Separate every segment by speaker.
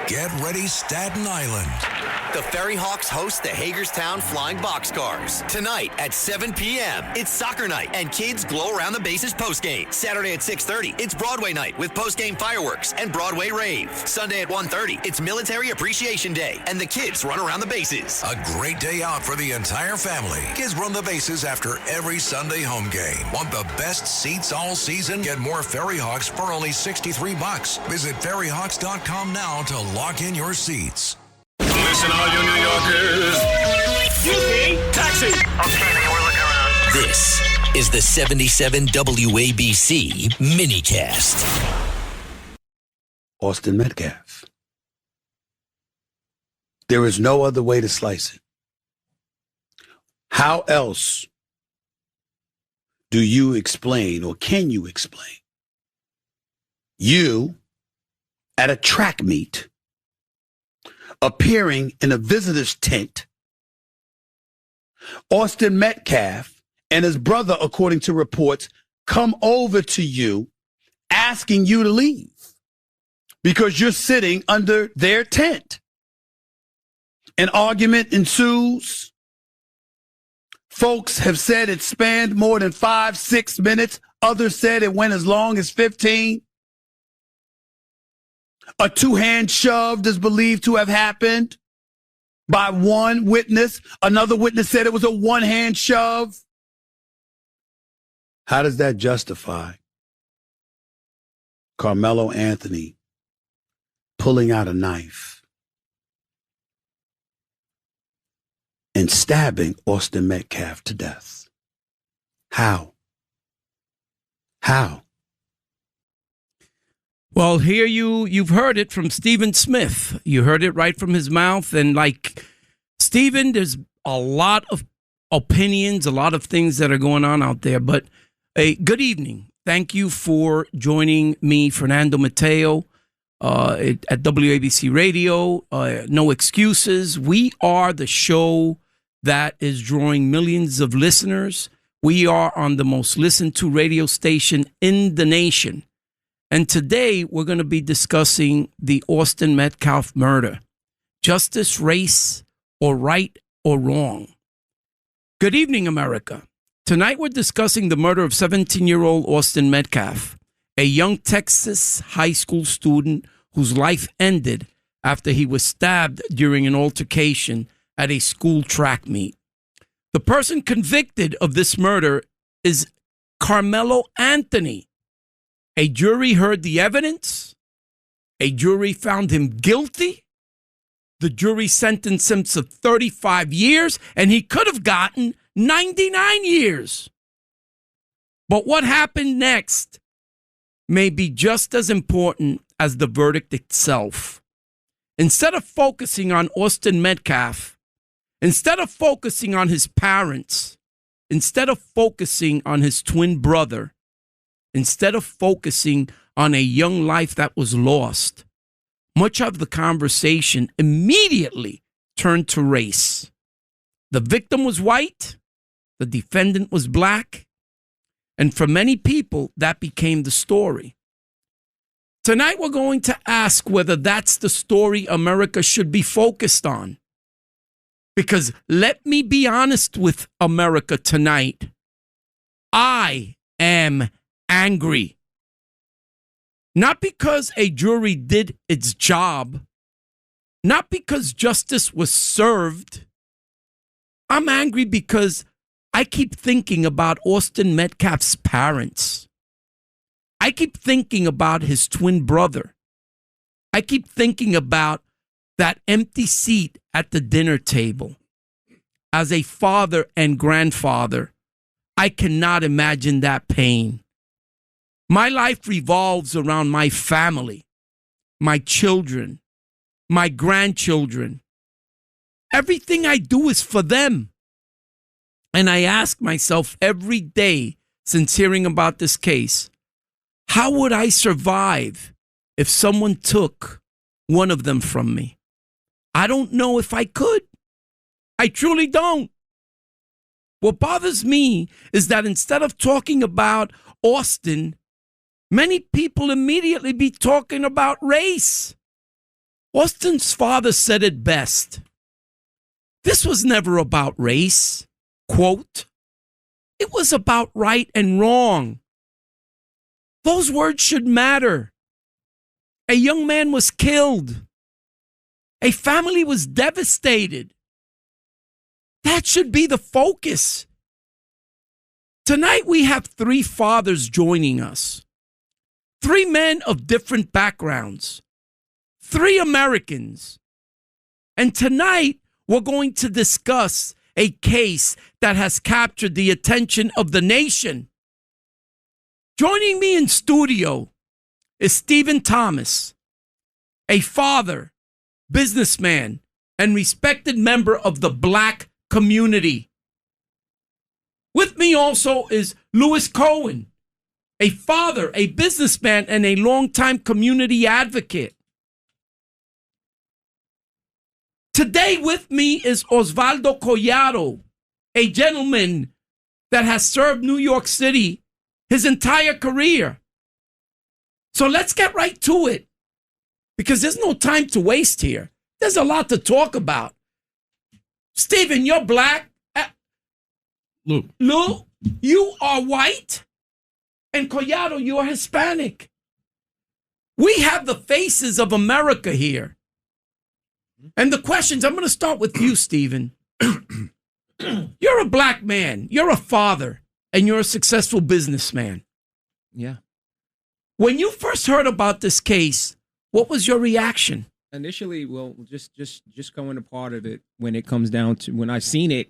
Speaker 1: Get ready, Staten Island.
Speaker 2: The Ferry Hawks host the Hagerstown Flying Boxcars. Tonight at 7 p.m., it's soccer night, and kids glow around the bases postgame. Saturday at 6:30, it's Broadway night with postgame fireworks and Broadway rave. Sunday at 1:30, it's Military Appreciation Day, and the kids run around the bases.
Speaker 1: A great day out for the entire family. Kids run the bases after every Sunday home game. Want the best seats all season? Get more Ferry Hawks for only $63. Visit ferryhawks.com now to lock in your seats.
Speaker 3: Listen, all you New Yorkers. Excuse me, taxi.
Speaker 4: Okay, man, we're looking around.
Speaker 2: This is the 77 WABC minicast.
Speaker 5: Austin Metcalf. There is no other way to slice it. How else do you explain, or can you explain, you at a track meet appearing in a visitor's tent, Austin Metcalf and his brother, according to reports, come over to you asking you to leave because you're sitting under their tent. An argument ensues. Folks have said it spanned more than 5-6 minutes. Others said it went as long as 15. A two-hand shove is believed to have happened by one witness. Another witness said it was a one-hand shove. How does that justify Karmelo Anthony pulling out a knife and stabbing Austin Metcalf to death? How? How?
Speaker 6: Well, here you've heard it from Stephen Smith. You heard it right from his mouth. And like Stephen, there's a lot of opinions, a lot of things that are going on out there. But good evening. Thank you for joining me, Fernando Mateo, at WABC Radio. No excuses. We are the show that is drawing millions of listeners. We are on the most listened to radio station in the nation. And today we're going to be discussing the Austin Metcalf murder. Justice, race, or right or wrong. Good evening, America. Tonight we're discussing the murder of 17-year-old Austin Metcalf, a young Texas high school student whose life ended after he was stabbed during an altercation at a school track meet. The person convicted of this murder is Karmelo Anthony. A jury heard the evidence. A jury found him guilty. The jury sentenced him to 35 years, and he could have gotten 99 years. But what happened next may be just as important as the verdict itself. Instead of focusing on Austin Metcalf, instead of focusing on his parents, instead of focusing on his twin brother, instead of focusing on a young life that was lost, much of the conversation immediately turned to race. The victim was white, the defendant was black, and for many people, that became the story. Tonight, we're going to ask whether that's the story America should be focused on. Because let me be honest with America tonight. I am angry. Not because a jury did its job, not because justice was served. I'm angry because I keep thinking about Austin Metcalf's parents. I keep thinking about his twin brother. I keep thinking about that empty seat at the dinner table. As a father and grandfather, I cannot imagine that pain. My life revolves around my family, my children, my grandchildren. Everything I do is for them. And I ask myself every day since hearing about this case, how would I survive if someone took one of them from me? I don't know if I could. I truly don't. What bothers me is that instead of talking about Austin, many people immediately be talking about race. Austin's father said it best. This was never about race. Quote, it was about right and wrong. Those words should matter. A young man was killed. A family was devastated. That should be the focus. Tonight we have 3 fathers joining us. 3 men of different backgrounds. 3 Americans. And tonight we're going to discuss a case that has captured the attention of the nation. Joining me in studio is Stephen Thomas, a father, businessman, and respected member of the Black community. With me also is Louis Cohen, a father, a businessman, and a longtime community advocate. Today with me is Osvaldo Collado, a gentleman that has served New York City his entire career. So let's get right to it, because there's no time to waste here. There's a lot to talk about. Stephen, you're Black. Lou, you are white. And Collado, you are Hispanic. We have the faces of America here. And the questions, I'm going to start with you, Stephen. You're a Black man. You're a father. And you're a successful businessman.
Speaker 7: Yeah.
Speaker 6: When you first heard about this case, what was your reaction?
Speaker 7: Initially, well, just going a part of it, when it comes down to, when I seen it,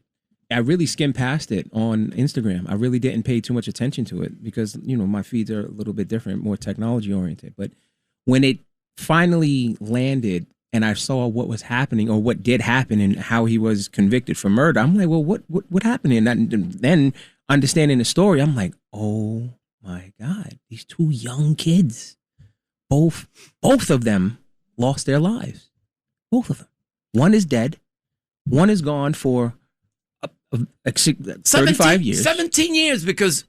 Speaker 7: I really skimmed past it on Instagram. I really didn't pay too much attention to it because, you know, my feeds are a little bit different, more technology oriented. But when it finally landed and I saw what was happening, or what did happen, and how he was convicted for murder, I'm like, well, what happened? And then understanding the story, I'm like, oh my God, these 2 young kids, both of them lost their lives. Both of them. One is dead. One is gone for 35 years. 17
Speaker 6: years, because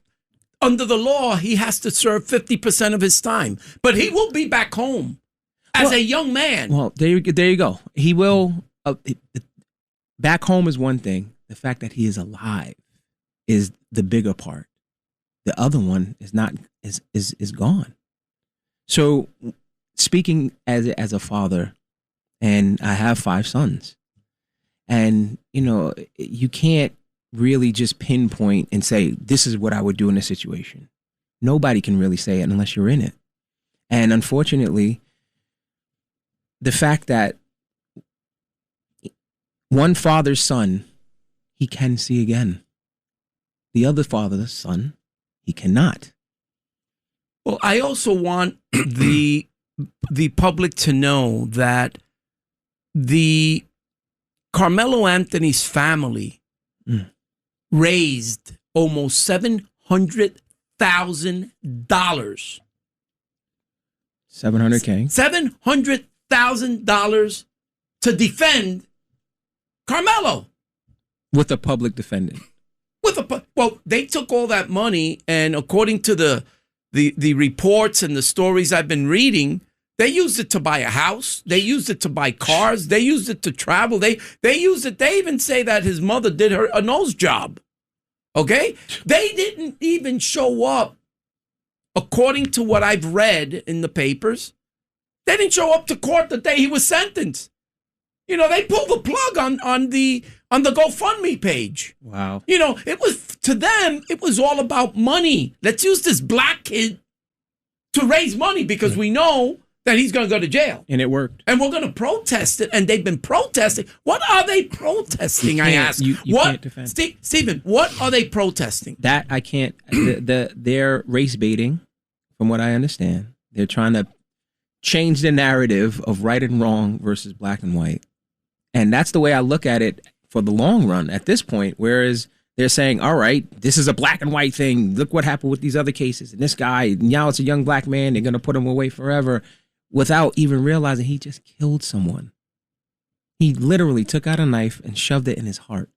Speaker 6: under the law, he has to serve 50% of his time. But he will be back home as a young man.
Speaker 7: Well, there you go. He will. Back home is one thing. The fact that he is alive is the bigger part. The other one is not, is gone. So speaking as a father, and I have 5 sons, and, you know, you can't really just pinpoint and say, this is what I would do in a situation. Nobody can really say it unless you're in it. And unfortunately, the fact that one father's son, he can see again. The other father's son, he cannot.
Speaker 6: Well, I also want the public to know that the Karmelo Anthony's family raised almost $700,000.
Speaker 7: $700K.
Speaker 6: $700,000 to defend Karmelo.
Speaker 7: With a public defendant.
Speaker 6: Well, they took all that money, and according to the reports and the stories I've been reading, they used it to buy a house. They used it to buy cars. They used it to travel. They used it. They even say that his mother did her a nose job. Okay? They didn't even show up, according to what I've read in the papers. They didn't show up to court the day he was sentenced. You know, they pulled the plug on the GoFundMe page.
Speaker 7: Wow.
Speaker 6: You know, it was, to them, it was all about money. Let's use this Black kid to raise money, because we know that he's going to go to jail.
Speaker 7: And it worked.
Speaker 6: And we're going to protest it. And they've been protesting. What are they protesting, I ask?
Speaker 7: You can't defend.
Speaker 6: Stephen, what are they protesting?
Speaker 7: That I can't. They're race baiting, from what I understand. They're trying to change the narrative of right and wrong versus black and white. And that's the way I look at it for the long run at this point. Whereas they're saying, all right, this is a black and white thing. Look what happened with these other cases. And this guy, now it's a young Black man. They're going to put him away forever, without even realizing he just killed someone. He literally took out a knife and shoved it in his heart.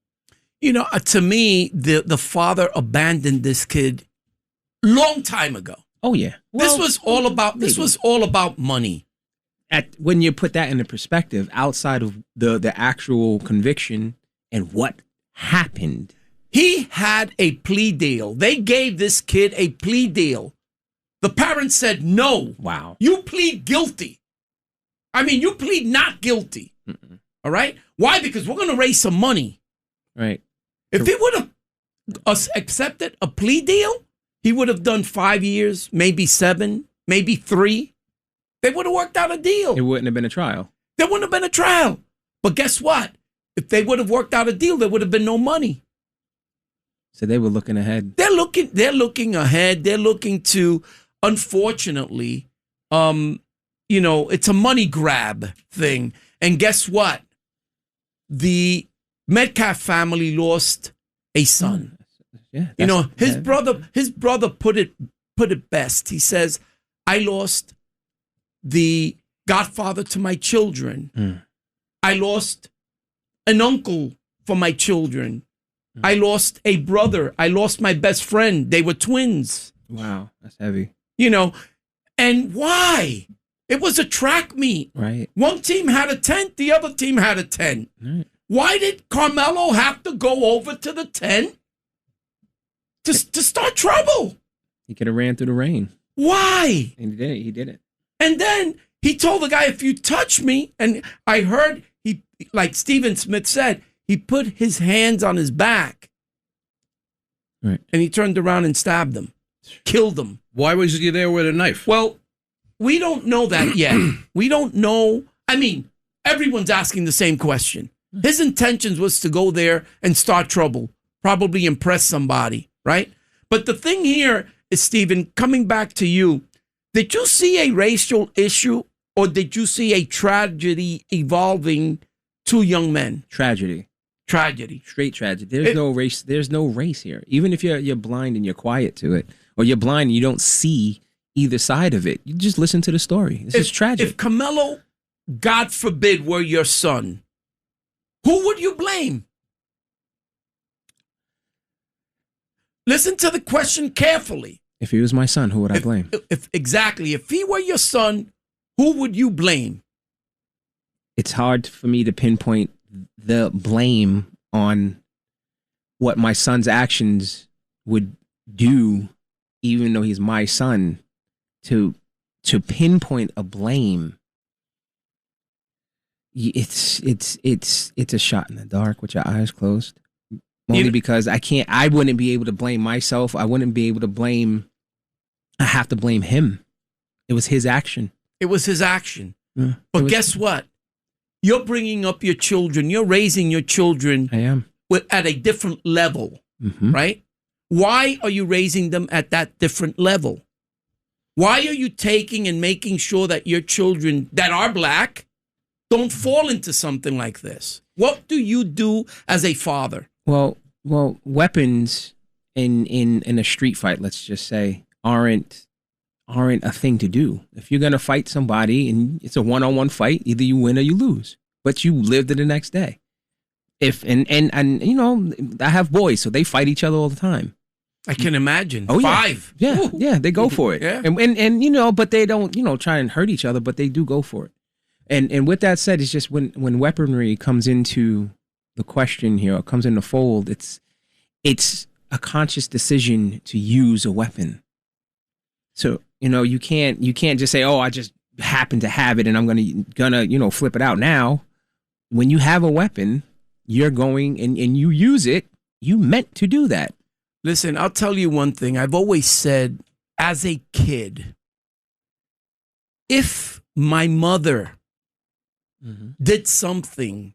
Speaker 6: You know, to me, the father abandoned this kid long time ago.
Speaker 7: Oh yeah.
Speaker 6: Well, this was all about money.
Speaker 7: when you put that into perspective, outside of the actual conviction and what happened,
Speaker 6: he had a plea deal. They gave this kid a plea deal. The parents said, no.
Speaker 7: Wow.
Speaker 6: You plead guilty. I mean, you plead not guilty. All right? Why? Because we're going to raise some money.
Speaker 7: Right.
Speaker 6: If he would have accepted a plea deal, he would have done 5 years, maybe 7, maybe 3. They would have worked out a deal.
Speaker 7: It wouldn't have been a trial.
Speaker 6: There wouldn't have been a trial. But guess what? If they would have worked out a deal, there would have been no money.
Speaker 7: So they were looking ahead.
Speaker 6: They're looking ahead. They're looking to, unfortunately, it's a money grab thing. And guess what? The Metcalf family lost a son.
Speaker 7: Yeah,
Speaker 6: his brother put it best. He says, I lost the godfather to my children. I lost an uncle for my children. I lost a brother. I lost my best friend. They were twins.
Speaker 7: Wow, that's heavy.
Speaker 6: And why? It was a track meet.
Speaker 7: Right.
Speaker 6: One team had a tent. The other team had a tent.
Speaker 7: Right.
Speaker 6: Why did Karmelo have to go over to the tent to start trouble?
Speaker 7: He could have ran through the rain.
Speaker 6: Why?
Speaker 7: And he didn't.
Speaker 6: And then he told the guy, if you touch me, and I heard he, like Stephen Smith said, he put his hands on his back.
Speaker 7: Right.
Speaker 6: And he turned around and stabbed him, killed him.
Speaker 3: Why was he there with a knife?
Speaker 6: Well, we don't know that yet. We don't know. I mean, everyone's asking the same question. His intentions was to go there and start trouble, probably impress somebody, right? But the thing here is, Stephen, coming back to you, did you see a racial issue or did you see a tragedy evolving two young men?
Speaker 7: Tragedy.
Speaker 6: Straight
Speaker 7: tragedy. There's no race. There's no race here. Even if you're blind and you're quiet to it, or you're blind and you don't see either side of it, you just listen to the story. This is tragic.
Speaker 6: If Karmelo, God forbid, were your son, who would you blame? Listen to the question carefully.
Speaker 7: If he was my son, who would I blame?
Speaker 6: Exactly. If he were your son, who would you blame?
Speaker 7: It's hard for me to pinpoint the blame on what my son's actions would do, even though he's my son, to pinpoint a blame. It's a shot in the dark with your eyes closed. Only because I wouldn't be able to blame myself. I have to blame him. It was his action.
Speaker 6: Yeah, but guess what? You're bringing up your children. You're raising your children.
Speaker 7: I am.
Speaker 6: At a different level, right? Why are you raising them at that different level? Why are you taking and making sure that your children that are black don't fall into something like this? What do you do as a father?
Speaker 7: Well, weapons in a street fight, let's just say, aren't a thing to do. If you're gonna fight somebody and it's a one-on-one fight, either you win or you lose. But you live to the next day. And I have boys, so they fight each other all the time.
Speaker 6: I can imagine.
Speaker 7: Oh,
Speaker 6: 5.
Speaker 7: Yeah.
Speaker 6: Ooh.
Speaker 7: Yeah, they go for it.
Speaker 6: Yeah.
Speaker 7: And but they don't, try and hurt each other, but they do go for it. And with that said, it's just when weaponry comes into the question here, or comes in the fold, it's a conscious decision to use a weapon. So, you can't just say, oh, I just happen to have it and I'm gonna flip it out now. When you have a weapon, you're going and you use it, you meant to do that.
Speaker 6: Listen, I'll tell you one thing. I've always said, as a kid, if my mother did something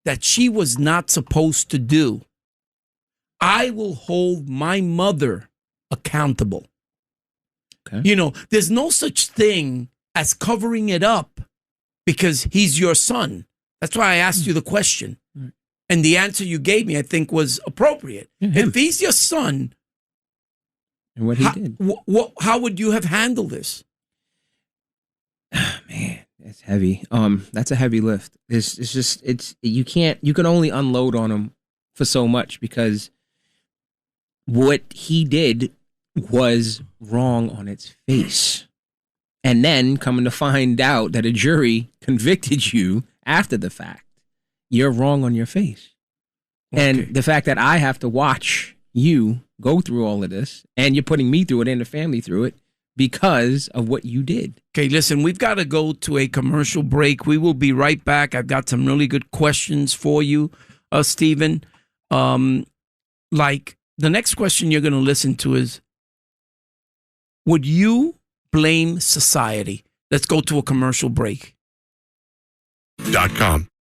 Speaker 6: that she was not supposed to do, I will hold my mother accountable. Okay. There's no such thing as covering it up because he's your son. That's why I asked you the question. And the answer you gave me, I think, was appropriate. If he's your son,
Speaker 7: and what he did,
Speaker 6: how would you have handled this?
Speaker 7: Man, that's heavy. That's a heavy lift. You can only unload on him for so much because what he did was wrong on its face. and then coming to find out that a jury convicted you after the fact, you're wrong on your face.
Speaker 6: Okay.
Speaker 7: And the fact that I have to watch you go through all of this, and you're putting me through it and the family through it because of what you did.
Speaker 6: Okay, listen, we've got to go to a commercial break. We will be right back. I've got some really good questions for you, Stephen. Like, the next question you're going to listen to is, would you blame society? Let's go to a commercial break.
Speaker 3: .com.